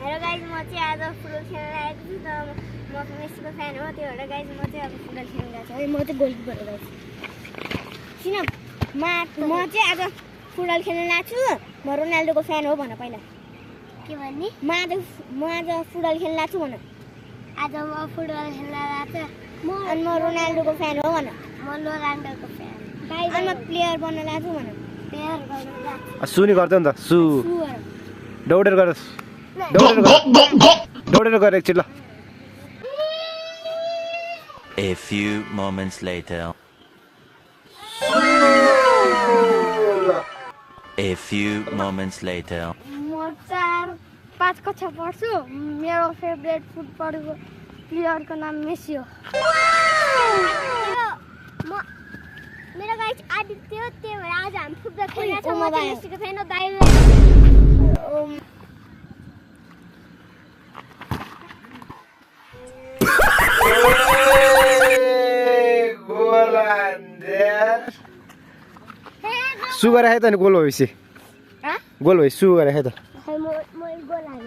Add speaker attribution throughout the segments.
Speaker 1: Hello guys म चाहिँ आज फुटबल खेल्न आएको छु त म मेसीको फ्यान हो त्यो भएर गाइस म चाहिँ अब फुटबल खेल्न गएको छु है म चाहिँ गोलकिपर हो गाइस किन म चाहिँ आज फुटबल खेल्न लाग्छु म रोनाल्डोको फ्यान हो भन पहिला के भन्ने म आज फुटबल खेल्न लाग्छु भन आज म फुटबल खेल्न लाग्छु अनि म रोनाल्डोको फ्यान हो भन म रोनाल्डोको फ्यान गाइस अनि म प्लेयर बन्न लाग्छु भन प्लेयर गर्न लाग्छु
Speaker 2: सुनी गर्दै नि त सु दौडेर गर दौडेर गर एकछिन ल
Speaker 3: A few moments later. A few moments later.
Speaker 1: म 4-5 कक्षा पढ्छु मेरो फेभरेट फुटबल प्लेयरको नाम मेसी हो मेरो गाइस आदित्य हो त्यही भएर आज हामी फुटबल खेल्न छौँ म चाहिँ मेसीको फ्यान हो दाइ
Speaker 2: सुगर है त नि गोल होइसी गोल होइ सुगर है त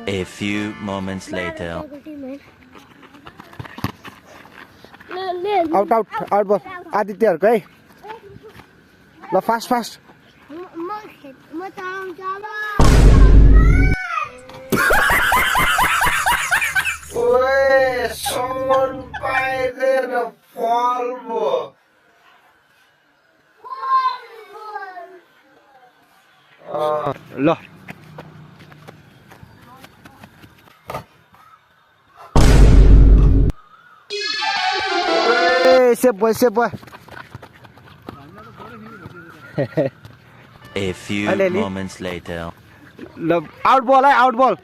Speaker 3: A few moments later.
Speaker 2: Out बल आदित्यहरुको है ल फास्ट
Speaker 1: म चलाउँछु अब
Speaker 2: ओए सोन पाइदेन फलबो ल safe boy
Speaker 3: A few moments later.
Speaker 2: ल आउट बल है आउट बल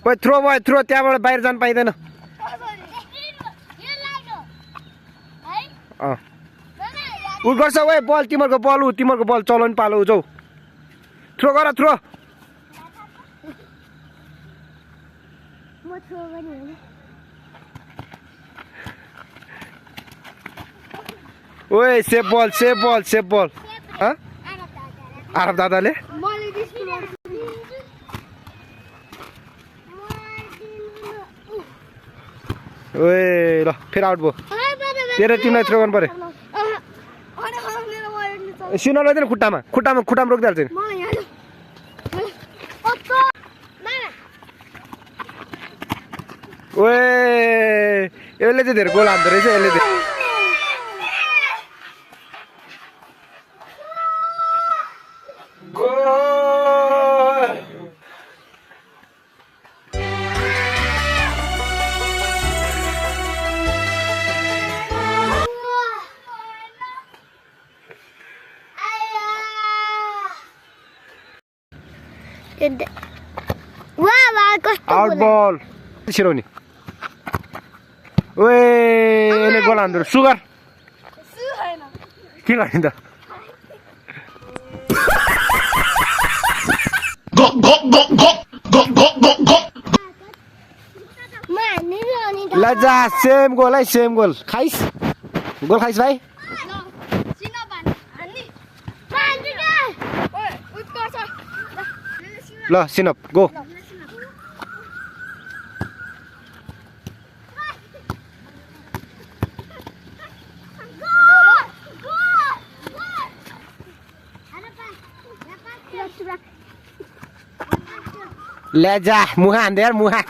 Speaker 2: ओए थ्रो भयो थ्रो त्यहाँबाट बाहिर जान पाइदैन उ गर्छ ओए बल तिमीहरूको बल चलाउनु पालो जाऊ थ्रो गर थ्रो ओए सेफ बल आरब दादाले ओए ल फेरि आउट भयो तेरो टिमलाई थ्रो गर्नु पर्यो सिनो लगाइदिनु खुट्टामा रोकिदिहाल्छ नि ओए यसले चाहिँ धेरै गोल हान्दो रहेछ यसले आउट बल छिराउने ओए यसले गोल हान्दो सुगर के गर्ने त ल जा सेम गोल खाइस भाइ ल सिनप गो ले जा मुहा हान्दै यार मुहा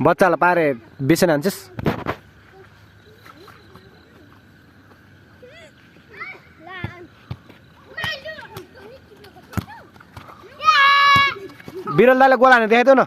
Speaker 2: बच्चालाई पारे बेसन हान्छस् बिरल दाइलाई गोल हाने देखाइदेऊ न